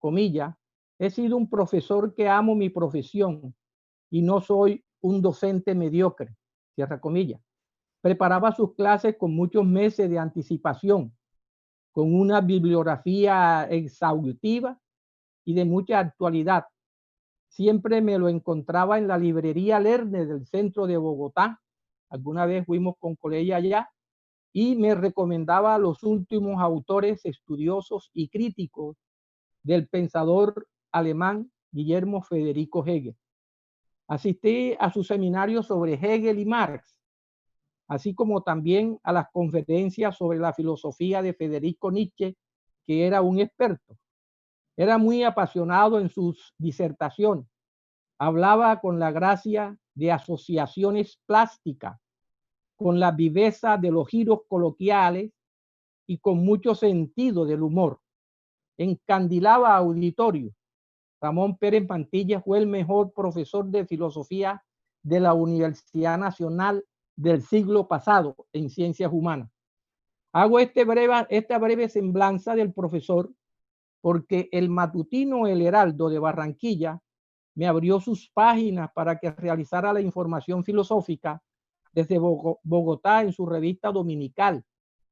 comillas, he sido un profesor que amo mi profesión y no soy un docente mediocre, cierra comillas. Preparaba sus clases con muchos meses de anticipación, con una bibliografía exhaustiva y de mucha actualidad. Siempre me lo encontraba en la librería Lerner del centro de Bogotá. Alguna vez fuimos con colegia allá y me recomendaba los últimos autores estudiosos y críticos del pensador alemán Guillermo Federico Hegel. Asistí a sus seminarios sobre Hegel y Marx, así como también a las conferencias sobre la filosofía de Federico Nietzsche, que era un experto. Era muy apasionado en sus disertaciones. Hablaba con la gracia de asociaciones plásticas, con la viveza de los giros coloquiales y con mucho sentido del humor. Encandilaba auditorios. Ramón Pérez Mantilla fue el mejor profesor de filosofía de la Universidad Nacional del siglo pasado en ciencias humanas. Hago esta breve semblanza del profesor porque el matutino El Heraldo de Barranquilla me abrió sus páginas para que realizara la información filosófica desde Bogotá en su revista dominical.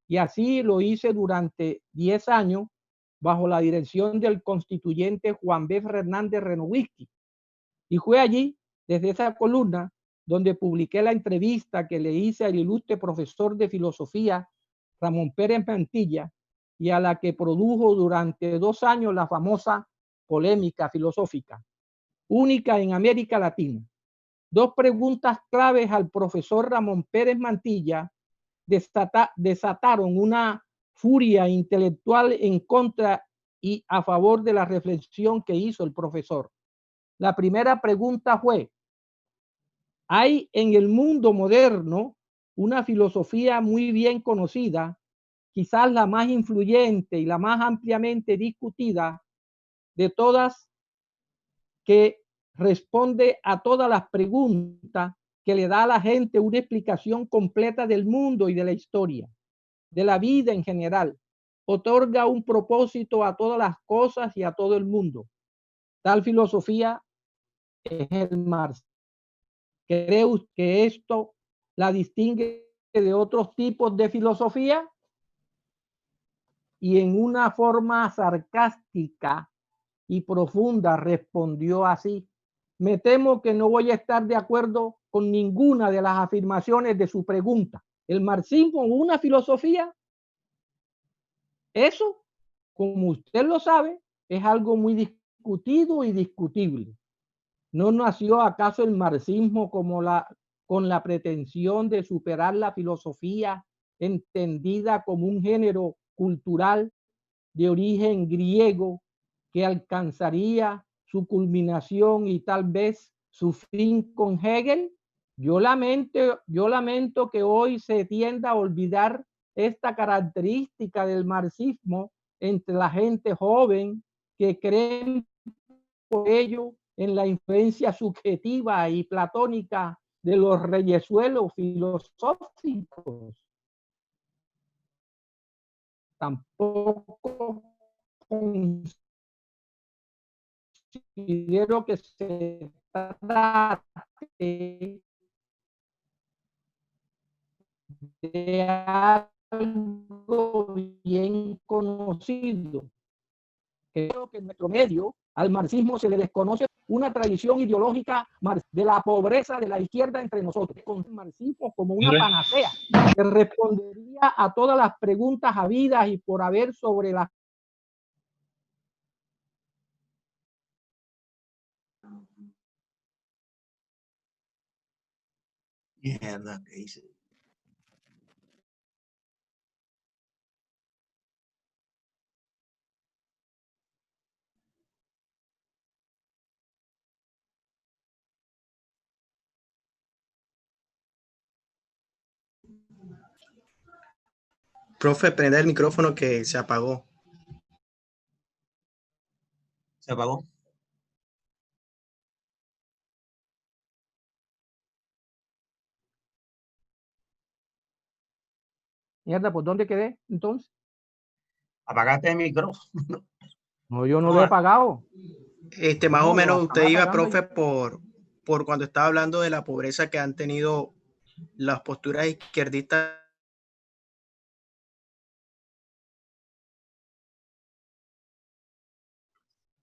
Y así lo hice durante 10 años bajo la dirección del constituyente Juan B. Fernández Renowisky. Y fue allí, desde esa columna, donde publiqué la entrevista que le hice al ilustre profesor de filosofía Ramón Pérez Mantilla y a la que produjo durante 2 años la famosa polémica filosófica, única en América Latina. 2 preguntas claves al profesor Ramón Pérez Mantilla desataron una furia intelectual en contra y a favor de la reflexión que hizo el profesor. La primera pregunta fue: ¿hay en el mundo moderno una filosofía muy bien conocida, quizás la más influyente y la más ampliamente discutida de todas, que responde a todas las preguntas, que le da a la gente una explicación completa del mundo y de la historia, de la vida en general, otorga un propósito a todas las cosas y a todo el mundo? Tal filosofía es el marxismo. ¿Cree usted que esto la distingue de otros tipos de filosofía? Y en una forma sarcástica y profunda respondió así: me temo que no voy a estar de acuerdo con ninguna de las afirmaciones de su pregunta. ¿El marxismo es una filosofía? Eso, como usted lo sabe, es algo muy discutido y discutible. ¿No nació acaso el marxismo con la pretensión de superar la filosofía entendida como un género cultural de origen griego que alcanzaría su culminación y tal vez su fin con Hegel? Yo lamento que hoy se tienda a olvidar esta característica del marxismo entre la gente joven, que creen por ello en la influencia subjetiva y platónica de los reyesuelos filosóficos. Tampoco considero que se trate de algo bien conocido. Creo que en nuestro medio al marxismo se le desconoce una tradición ideológica de la pobreza de la izquierda entre nosotros, con el marxismo como una panacea que respondería a todas las preguntas habidas y por haber sobre la... Mierda, ¿qué hice? Profe, prende el micrófono que se apagó. ¿Se apagó? Mierda, ¿por dónde quedé entonces? Apagaste el micrófono. No, yo no lo he pagado. Más No, o menos lo usted estaba iba, pagando profe, yo. por cuando estaba hablando de la pobreza que han tenido las posturas izquierdistas.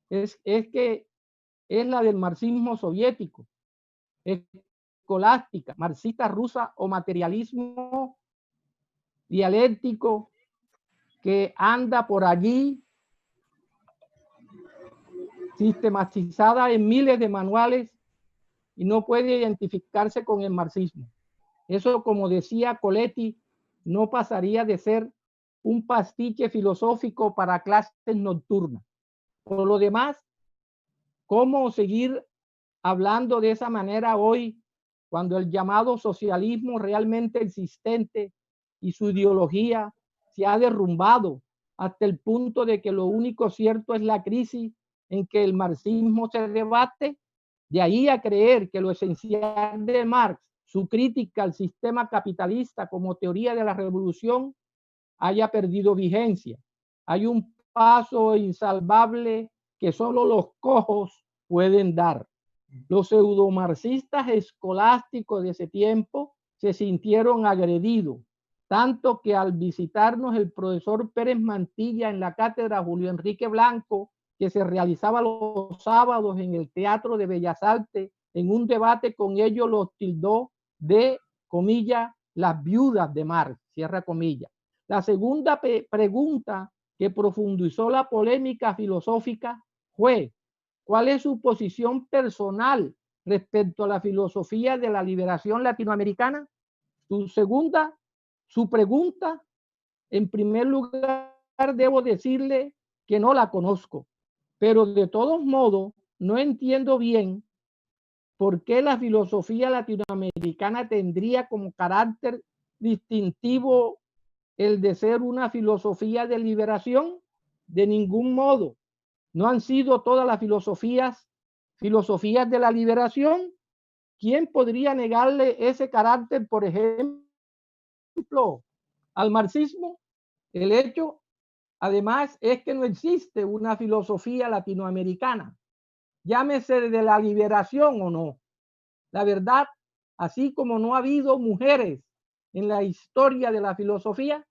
Es que es la del marxismo soviético, escolástica, marxista rusa o materialismo dialéctico que anda por allí sistematizada en miles de manuales y no puede identificarse con el marxismo. Eso, como decía Coletti, no pasaría de ser un pastiche filosófico para clases nocturnas. Por lo demás, ¿cómo seguir hablando de esa manera hoy cuando el llamado socialismo realmente existente y su ideología se ha derrumbado hasta el punto de que lo único cierto es la crisis en que el marxismo se debate? De ahí a creer que lo esencial de Marx, su crítica al sistema capitalista como teoría de la revolución, haya perdido vigencia. Hay un paso insalvable que solo los cojos pueden dar. Los pseudomarxistas escolásticos de ese tiempo se sintieron agredidos, tanto que al visitarnos el profesor Pérez Mantilla en la cátedra Julio Enrique Blanco, que se realizaba los sábados en el Teatro de Bellas Artes, en un debate con ellos los tildó de, comillas, las viudas de Marx, cierra comillas. La segunda pregunta que profundizó la polémica filosófica fue: ¿cuál es su posición personal respecto a la filosofía de la liberación latinoamericana? Su pregunta, en primer lugar, debo decirle que no la conozco, pero de todos modos no entiendo bien por qué la filosofía latinoamericana tendría como carácter distintivo el de ser una filosofía de liberación. De ningún modo. ¿No han sido todas las filosofías de la liberación? ¿Quién podría negarle ese carácter, por ejemplo, al marxismo? El hecho, además, es que no existe una filosofía latinoamericana, llámese de la liberación o no. La verdad, así como no ha habido mujeres en la historia de la filosofía,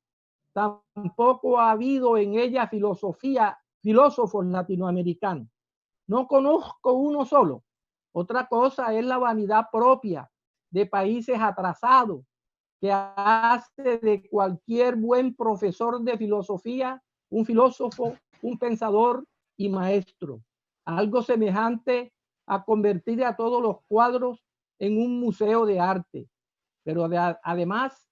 tampoco ha habido en ella filósofos latinoamericanos. No conozco uno solo. Otra cosa es la vanidad propia de países atrasados, que hace de cualquier buen profesor de filosofía un filósofo, un pensador y maestro. Algo semejante a convertir a todos los cuadros en un museo de arte. Pero además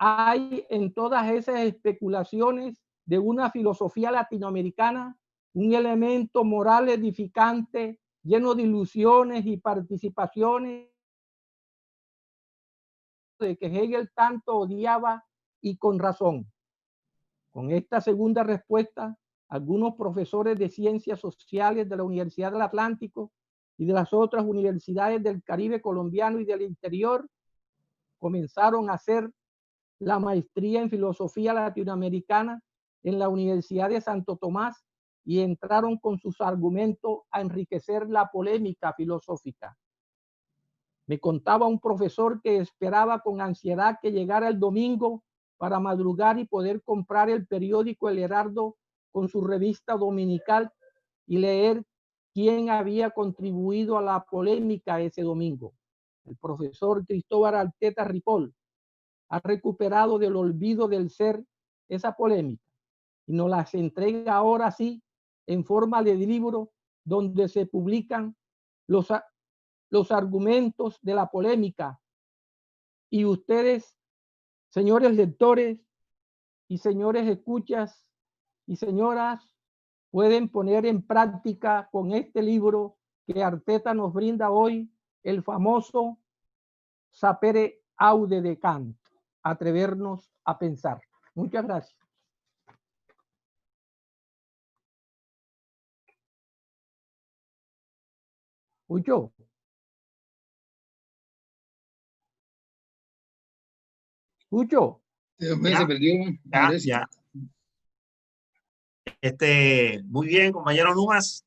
hay en todas esas especulaciones de una filosofía latinoamericana un elemento moral edificante, lleno de ilusiones y participaciones de que Hegel tanto odiaba, y con razón. Con esta segunda respuesta, algunos profesores de ciencias sociales de la Universidad del Atlántico y de las otras universidades del Caribe colombiano y del interior comenzaron a hacer la maestría en filosofía latinoamericana en la Universidad de Santo Tomás y entraron con sus argumentos a enriquecer la polémica filosófica. Me contaba un profesor que esperaba con ansiedad que llegara el domingo para madrugar y poder comprar el periódico El Heraldo con su revista dominical y leer quién había contribuido a la polémica ese domingo. El profesor Cristóbal Arteta Ripoll ha recuperado del olvido del ser esa polémica y nos las entrega ahora sí en forma de libro donde se publican los argumentos de la polémica, y ustedes, señores lectores y señores escuchas y señoras, pueden poner en práctica con este libro que Arteta nos brinda hoy, el famoso Sapere Aude de Kant, atrevernos a pensar. Muchas gracias. Ucho. Ucho. Se perdió. Ya. Muy bien, compañero Numas.